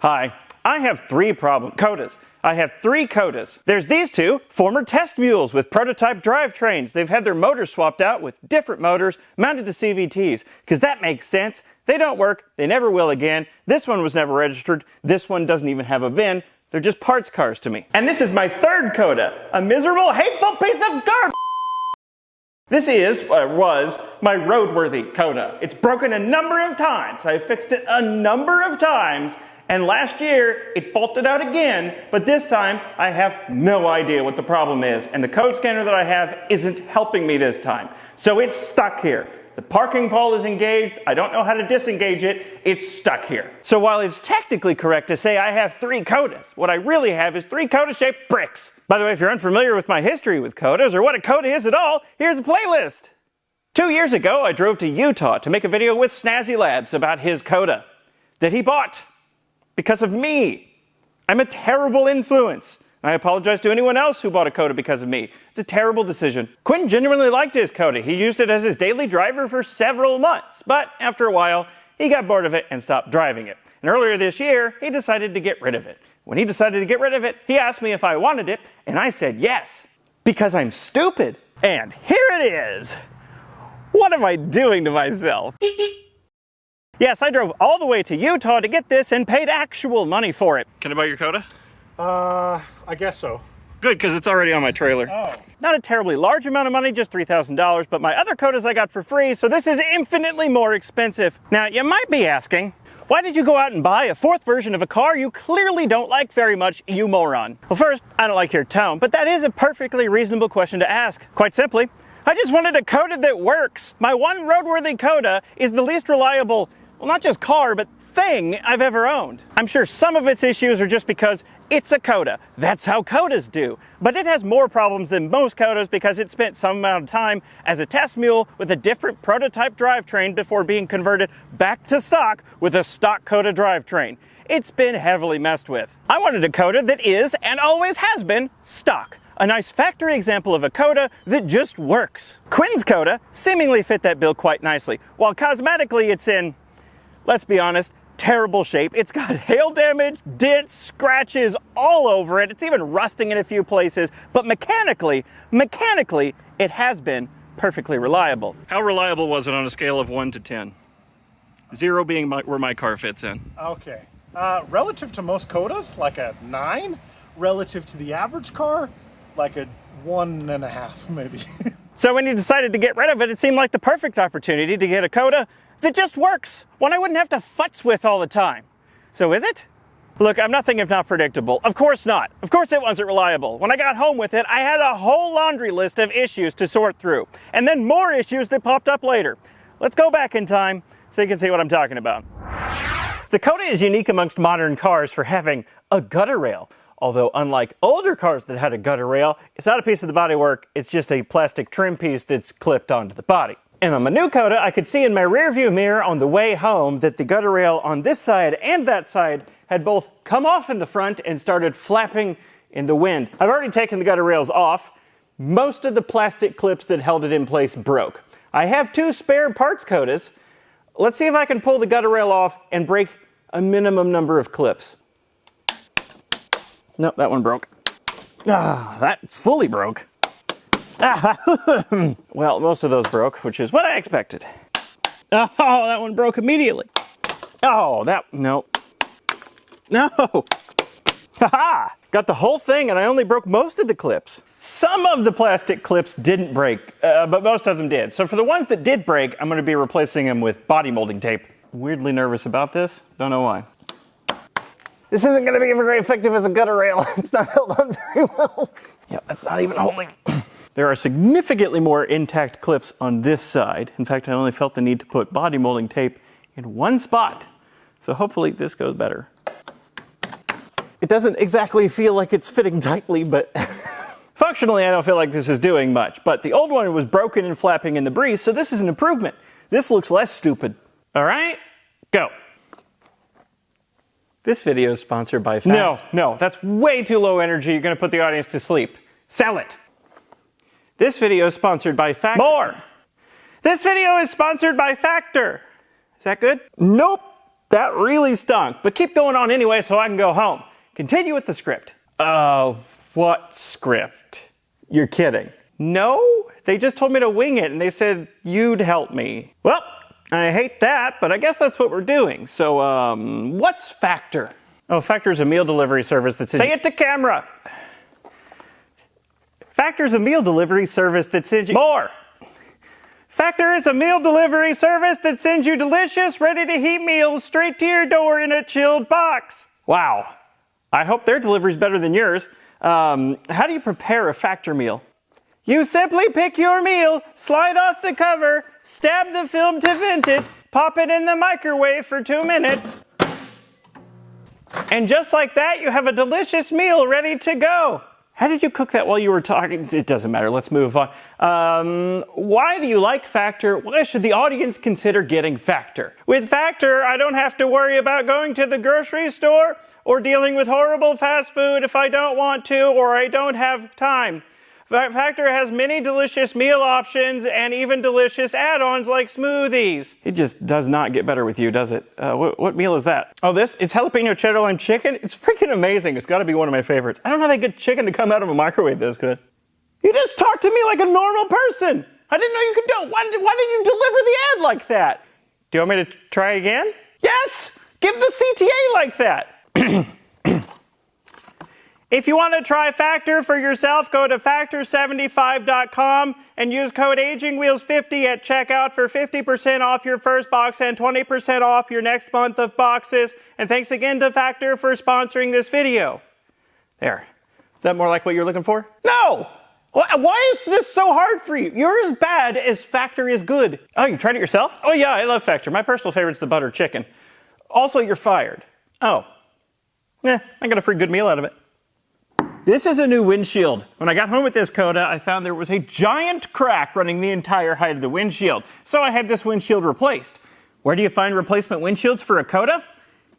Hi, I have three Codas. I have three Codas. There's these two, former test mules with prototype drivetrains. They've had their motors swapped out with different motors mounted to CVTs, because that makes sense. They don't work, they never will again. This one was never registered. This one doesn't even have a VIN. They're just parts cars to me. And this is my third Coda, a miserable, hateful piece of garbage. This was my roadworthy Coda. It's broken a number of times. I fixed it a number of times. And last year, it faulted out again, but this time, I have no idea what the problem is. And the code scanner that I have isn't helping me this time. So it's stuck here. The parking pole is engaged. I don't know how to disengage it. It's stuck here. So while it's technically correct to say I have three Codas, what I really have is three Coda-shaped bricks. By the way, if you're unfamiliar with my history with Codas, or what a Coda is at all, here's a playlist. 2 years ago, I drove to Utah to make a video with Snazzy Labs about his Coda that he bought. Because of me. I'm a terrible influence. I apologize to anyone else who bought a Coda because of me. It's a terrible decision. Quinn genuinely liked his Coda. He used it as his daily driver for several months. But after a while, he got bored of it and stopped driving it. And earlier this year, he decided to get rid of it. When he decided to get rid of it, he asked me if I wanted it, and I said yes. Because I'm stupid. And here it is. What am I doing to myself? Yes, I drove all the way to Utah to get this and paid actual money for it. Can I buy your Coda? I guess so. Good, because it's already on my trailer. Oh. Not a terribly large amount of money, just $3,000, but my other Codas I got for free, so this is infinitely more expensive. Now, you might be asking, why did you go out and buy a fourth version of a car you clearly don't like very much, you moron? Well, first, I don't like your tone, but that is a perfectly reasonable question to ask. Quite simply, I just wanted a Coda that works. My one roadworthy Coda is the least reliable, well, not just car, but thing I've ever owned. I'm sure some of its issues are just because it's a Coda. That's how Codas do. But it has more problems than most Codas because it spent some amount of time as a test mule with a different prototype drivetrain before being converted back to stock with a stock Coda drivetrain. It's been heavily messed with. I wanted a Coda that is, and always has been, stock. A nice factory example of a Coda that just works. Quinn's Coda seemingly fit that bill quite nicely, while cosmetically it's in, let's be honest, terrible shape. It's got hail damage, dents, scratches all over it. It's even rusting in a few places, but mechanically, it has been perfectly reliable. How reliable was it on a scale of 1 to 10? 0 being where my car fits in. Okay. Relative to most Codas, like a 9. Relative to the average car, like a 1.5 maybe. So when you decided to get rid of it, it seemed like the perfect opportunity to get a Coda that just works, one I wouldn't have to futz with all the time. So is it? Look, I'm nothing if not predictable. Of course not. Of course it wasn't reliable. When I got home with it, I had a whole laundry list of issues to sort through, and then more issues that popped up later. Let's go back in time so you can see what I'm talking about. The Coda is unique amongst modern cars for having a gutter rail. Although unlike older cars that had a gutter rail, it's not a piece of the bodywork, it's just a plastic trim piece that's clipped onto the body. And on my new Coda, I could see in my rearview mirror on the way home that the gutter rail on this side and that side had both come off in the front and started flapping in the wind. I've already taken the gutter rails off. Most of the plastic clips that held it in place broke. I have 2 spare parts Codas. Let's see if I can pull the gutter rail off and break a minimum number of clips. Nope, that one broke. That fully broke. Well, most of those broke, which is what I expected. Oh, that one broke immediately. Oh, nope. No. Haha! Got the whole thing and I only broke most of the clips. Some of the plastic clips didn't break, but most of them did. So for the ones that did break, I'm going to be replacing them with body molding tape. Weirdly nervous about this. Don't know why. This isn't going to be very effective as a gutter rail. It's not held on very well. Yeah, that's not even holding. There are significantly more intact clips on this side. In fact, I only felt the need to put body molding tape in one spot. So hopefully this goes better. It doesn't exactly feel like it's fitting tightly, but functionally I don't feel like this is doing much. But the old one was broken and flapping in the breeze, so this is an improvement. This looks less stupid. All right, go. This video is sponsored by No, that's way too low energy. You're going to put the audience to sleep. Sell it. This video is sponsored by Factor. More. This video is sponsored by Factor. Is that good? Nope. That really stunk, but keep going on anyway so I can go home. Continue with the script. Oh, what script? You're kidding. No, they just told me to wing it and they said you'd help me. Well, I hate that, but I guess that's what we're doing. So, what's Factor? Oh, Factor is a meal delivery service that sends... Say it to camera! Factor is a meal delivery service that sends you... More! Factor is a meal delivery service that sends you delicious, ready-to-heat meals straight to your door in a chilled box. Wow. I hope their delivery's better than yours. How do you prepare a Factor meal? You simply pick your meal, slide off the cover, stab the film to vent it, pop it in the microwave for 2 minutes. And just like that, you have a delicious meal ready to go. How did you cook that while you were talking? It doesn't matter. Let's move on. Why do you like Factor? Why should the audience consider getting Factor? With Factor, I don't have to worry about going to the grocery store or dealing with horrible fast food if I don't want to or I don't have time. Factor has many delicious meal options and even delicious add-ons like smoothies. It just does not get better with you, does it? What meal is that? Oh, it's jalapeno cheddar lime chicken. It's freaking amazing. It's got to be one of my favorites. I don't know how they get chicken to come out of a microwave this good. You just talked to me like a normal person. I didn't know you could do it. Why did you deliver the ad like that? Do you want me to try again? Yes! Give the CTA like that. If you want to try Factor for yourself, go to factor75.com and use code AGINGWHEELS50 at checkout for 50% off your first box and 20% off your next month of boxes. And thanks again to Factor for sponsoring this video. There. Is that more like what you're looking for? No! Why is this so hard for you? You're as bad as Factor is good. Oh, you tried it yourself? Oh yeah, I love Factor. My personal favorite's the butter chicken. Also, you're fired. Oh. I got a free good meal out of it. This is a new windshield. When I got home with this Coda, I found there was a giant crack running the entire height of the windshield. So I had this windshield replaced. Where do you find replacement windshields for a Coda?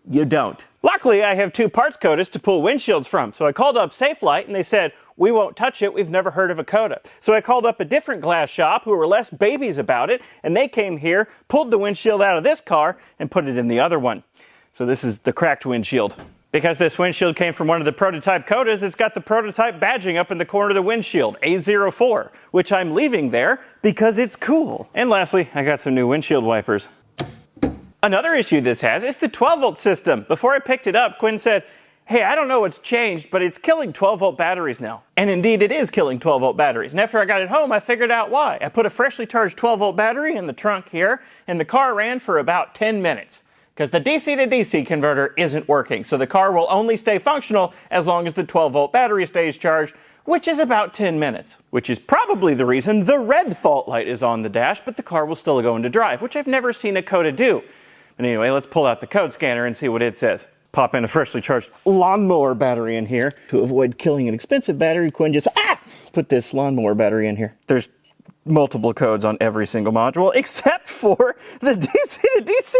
You don't. Luckily, I have 2 parts Codas to pull windshields from. So I called up Safelite and they said, we won't touch it, we've never heard of a Coda. So I called up a different glass shop who were less babies about it, and they came here, pulled the windshield out of this car, and put it in the other one. So this is the cracked windshield. Because this windshield came from one of the prototype Codas, it's got the prototype badging up in the corner of the windshield, A04, which I'm leaving there because it's cool. And lastly, I got some new windshield wipers. Another issue this has is the 12-volt system. Before I picked it up, Quinn said, hey, I don't know what's changed, but it's killing 12-volt batteries now. And indeed, it is killing 12-volt batteries. And after I got it home, I figured out why. I put a freshly charged 12-volt battery in the trunk here, and the car ran for about 10 minutes. Because the DC to DC converter isn't working, so the car will only stay functional as long as the 12-volt battery stays charged, which is about 10 minutes. Which is probably the reason the red fault light is on the dash, but the car will still go into drive, which I've never seen a Coda do. But anyway, let's pull out the code scanner and see what it says. Pop in a freshly charged lawnmower battery in here. To avoid killing an expensive battery, Quinn just put this lawnmower battery in here. There's multiple codes on every single module, except for the DC to DC.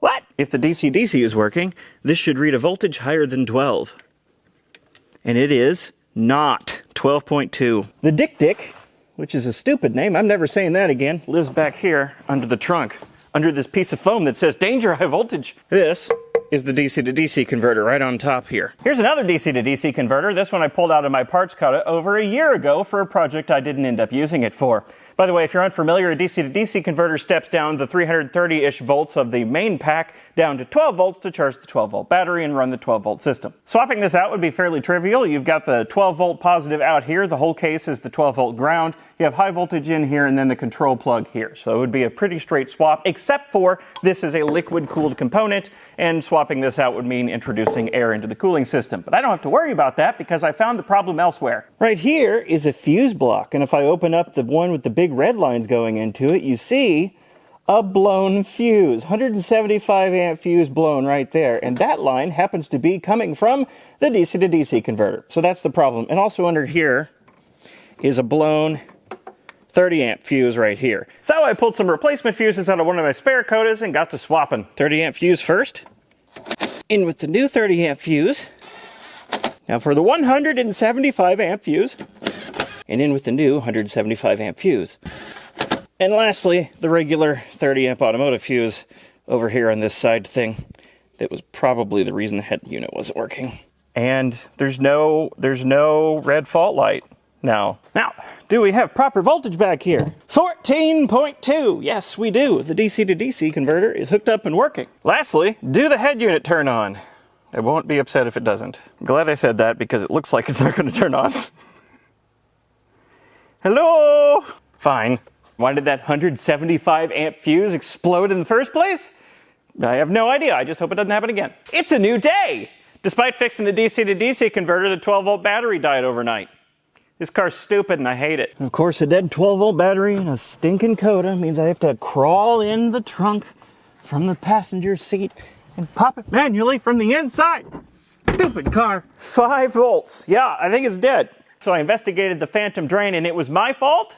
What? If the DC-DC is working, this should read a voltage higher than 12. And it is not 12.2. The Dick, which is a stupid name, I'm never saying that again, lives back here under the trunk, under this piece of foam that says danger, high voltage. This is the DC to DC converter right on top here. Here's another DC to DC converter. This one I pulled out of my parts Coda over a year ago for a project I didn't end up using it for. By the way, if you're unfamiliar, a DC to DC converter steps down the 330-ish volts of the main pack down to 12 volts to charge the 12-volt battery and run the 12-volt system. Swapping this out would be fairly trivial. You've got the 12-volt positive out here. The whole case is the 12-volt ground. You have high voltage in here and then the control plug here. So it would be a pretty straight swap, except for this is a liquid-cooled component, and swapping this out would mean introducing air into the cooling system. But I don't have to worry about that because I found the problem elsewhere. Right here is a fuse block, and if I open up the one with the big red lines going into it, you see a blown fuse. 175 amp fuse blown right there. And that line happens to be coming from the DC to DC converter. So that's the problem. And also under here is a blown 30 amp fuse right here. So I pulled some replacement fuses out of one of my spare Codas and got to swapping. 30 amp fuse first. In with the new 30 amp fuse. Now for the 175 amp fuse. And in with the new 175 amp fuse. And lastly, the regular 30 amp automotive fuse over here on this side thing. that was probably the reason the head unit wasn't working. And there's no red fault light now. Now, do we have proper voltage back here? 14.2, yes we do. The DC to DC converter is hooked up and working. Lastly, do the head unit turn on? I won't be upset if it doesn't. I'm glad I said that because it looks like it's not going to turn on. Hello? Fine. Why did that 175 amp fuse explode in the first place? I have no idea. I just hope it doesn't happen again. It's a new day! Despite fixing the DC to DC converter, the 12-volt battery died overnight. This car's stupid and I hate it. Of course, a dead 12-volt battery and a stinking Coda means I have to crawl in the trunk from the passenger seat and pop it manually from the inside. Stupid car. 5 volts. Yeah, I think it's dead. So I investigated the phantom drain and it was my fault?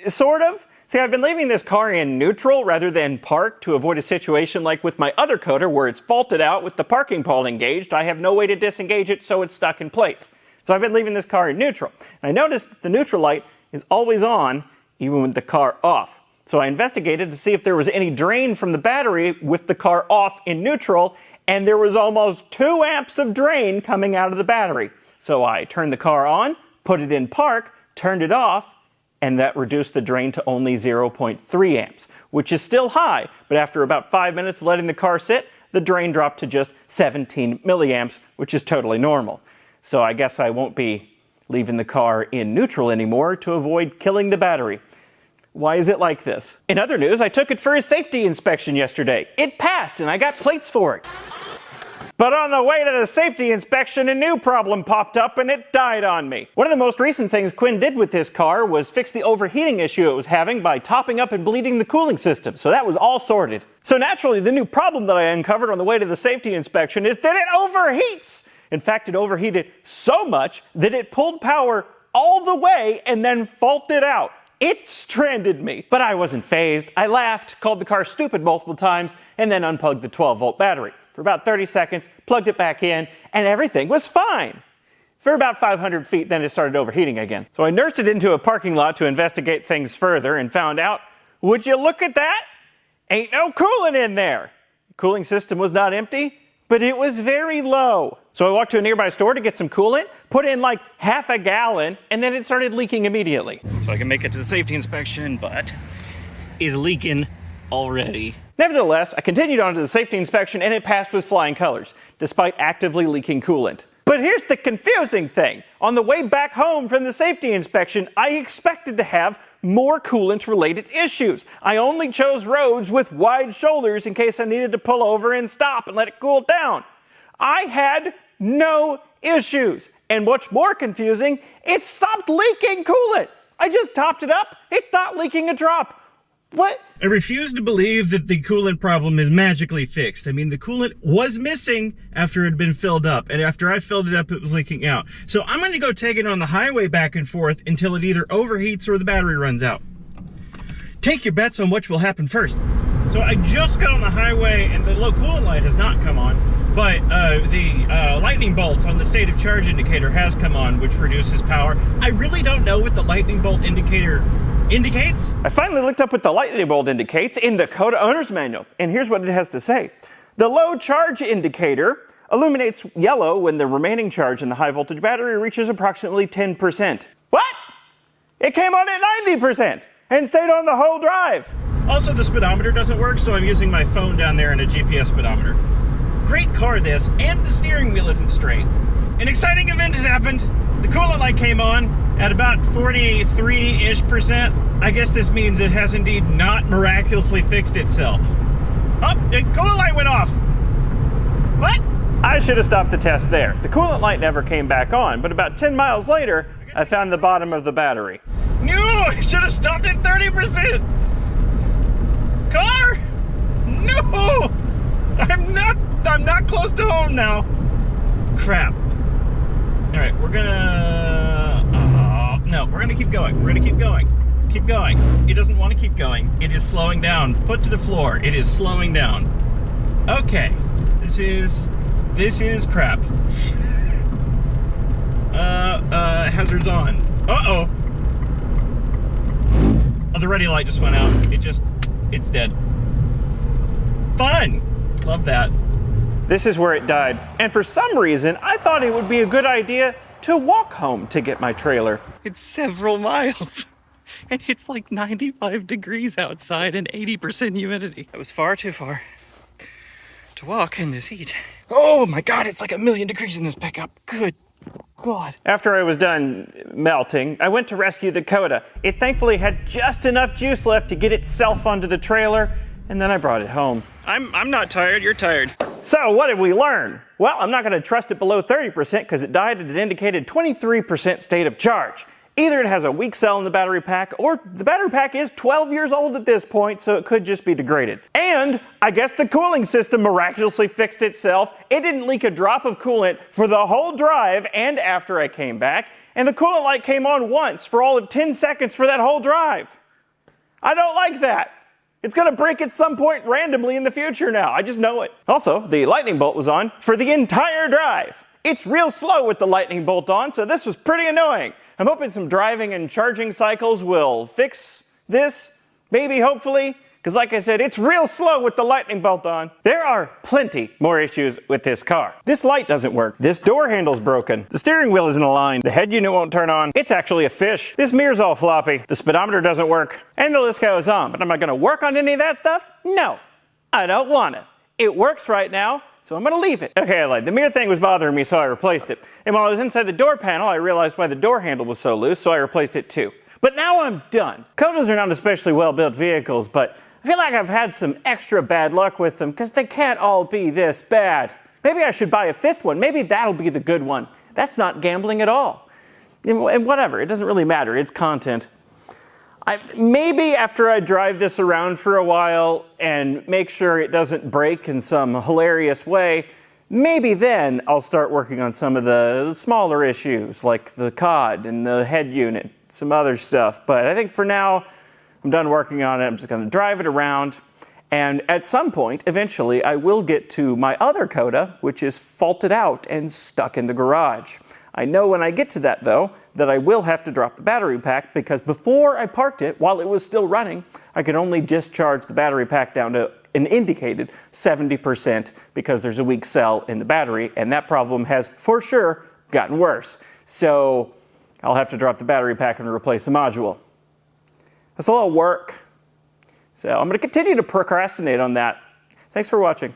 Sort of. See, I've been leaving this car in neutral rather than park to avoid a situation like with my other Coda where it's faulted out with the parking pole engaged. I have no way to disengage it, so it's stuck in place. So I've been leaving this car in neutral. And I noticed the neutral light is always on, even with the car off. So I investigated to see if there was any drain from the battery with the car off in neutral, and there was almost 2 amps of drain coming out of the battery. So I turned the car on, put it in park, turned it off, and that reduced the drain to only 0.3 amps, which is still high, but after about 5 minutes letting the car sit, the drain dropped to just 17 milliamps, which is totally normal. So I guess I won't be leaving the car in neutral anymore to avoid killing the battery. Why is it like this? In other news, I took it for a safety inspection yesterday. It passed and I got plates for it. But on the way to the safety inspection, a new problem popped up and it died on me. One of the most recent things Quinn did with this car was fix the overheating issue it was having by topping up and bleeding the cooling system. So that was all sorted. So naturally, the new problem that I uncovered on the way to the safety inspection is that it overheats. In fact, it overheated so much that it pulled power all the way and then faulted out. It stranded me. But I wasn't fazed. I laughed, called the car stupid multiple times, and then unplugged the 12-volt battery. For about 30 seconds, plugged it back in, and everything was fine. For about 500 feet, then it started overheating again. So I nursed it into a parking lot to investigate things further and found out, would you look at that? Ain't no coolant in there. The cooling system was not empty, but it was very low. So I walked to a nearby store to get some coolant, put in like half a gallon, and then it started leaking immediately. So I can make it to the safety inspection, but is leaking already. Nevertheless, I continued on to the safety inspection and it passed with flying colors, despite actively leaking coolant. But here's the confusing thing. On the way back home from the safety inspection, I expected to have more coolant-related issues. I only chose roads with wide shoulders in case I needed to pull over and stop and let it cool down. I had no issues. And what's more confusing, it stopped leaking coolant. I just topped it up, it's not leaking a drop. What? I refuse to believe that the coolant problem is magically fixed. I mean, the coolant was missing after it had been filled up, and after I filled it up, it was leaking out. So I'm going to go take it on the highway back and forth until it either overheats or the battery runs out. Take your bets on which will happen first. So I just got on the highway, and the low coolant light has not come on, but the lightning bolt on the state of charge indicator has come on, which reduces power. I really don't know what the lightning bolt indicator indicates. I finally looked up what the lightning bolt indicates in the Coda owner's manual, and here's what it has to say. The low charge indicator illuminates yellow when the remaining charge in the high voltage battery reaches approximately 10%. What? It came on at 90% and stayed on the whole drive. Also, the speedometer doesn't work, so I'm using my phone down there and a GPS speedometer. Great car this, and the steering wheel isn't straight. An exciting event has happened. The coolant light came on at about 43-ish%. I guess this means it has indeed not miraculously fixed itself. Oh, the coolant light went off. What? I should have stopped the test there. The coolant light never came back on, but about 10 miles later, I found the bottom of the battery. No, I should have stopped at 30%. Car? No! I'm not close to home now. Crap. All right, we're gonna keep going. We're gonna keep going. Keep going. It doesn't want to keep going. It is slowing down. Foot to the floor. It is slowing down. Okay. This is crap. Hazards on. Uh-oh. Oh, the ready light just went out. It's dead. Fun! Love that. This is where it died. And for some reason, I thought it would be a good idea to walk home to get my trailer. It's several miles. And it's like 95 degrees outside and 80% humidity. That was far too far to walk in this heat. Oh my God, it's like 1,000,000 degrees in this pickup. Good God. After I was done melting, I went to rescue the Coda. It thankfully had just enough juice left to get itself onto the trailer, and then I brought it home. I'm not tired, you're tired. So what did we learn? Well, I'm not going to trust it below 30% because it died at an indicated 23% state of charge. Either it has a weak cell in the battery pack, or the battery pack is 12 years old at this point, so it could just be degraded. And I guess the cooling system miraculously fixed itself. It didn't leak a drop of coolant for the whole drive and after I came back, and the coolant light came on once for all of 10 seconds for that whole drive. I don't like that. It's going to break at some point randomly in the future now. I just know it. Also, the lightning bolt was on for the entire drive. It's real slow with the lightning bolt on, so this was pretty annoying. I'm hoping some driving and charging cycles will fix this, maybe, hopefully, because like I said, it's real slow with the lightning bolt on. There are plenty more issues with this car. This light doesn't work. This door handle's broken. The steering wheel isn't aligned. The head unit won't turn on. It's actually a fish. This mirror's all floppy. The speedometer doesn't work. And the list goes on. But am I going to work on any of that stuff? No, I don't want to. It works right now, so I'm going to leave it. Okay, I lied. The mirror thing was bothering me, so I replaced it. And while I was inside the door panel, I realized why the door handle was so loose, so I replaced it too. But now I'm done. Codas are not especially well-built vehicles, but I feel like I've had some extra bad luck with them because they can't all be this bad. Maybe I should buy a fifth one. Maybe that'll be the good one. That's not gambling at all. And whatever, it doesn't really matter. It's content. Maybe after I drive this around for a while and make sure it doesn't break in some hilarious way, maybe then I'll start working on some of the smaller issues like the COD and the head unit, some other stuff. But I think for now, I'm done working on it. I'm just going to drive it around. And at some point, eventually, I will get to my other Coda, which is faulted out and stuck in the garage. I know when I get to that, though, that I will have to drop the battery pack because before I parked it, while it was still running, I could only discharge the battery pack down to an indicated 70% because there's a weak cell in the battery, and that problem has, for sure, gotten worse. So I'll have to drop the battery pack and replace the module. That's a lot of work. So I'm going to continue to procrastinate on that. Thanks for watching.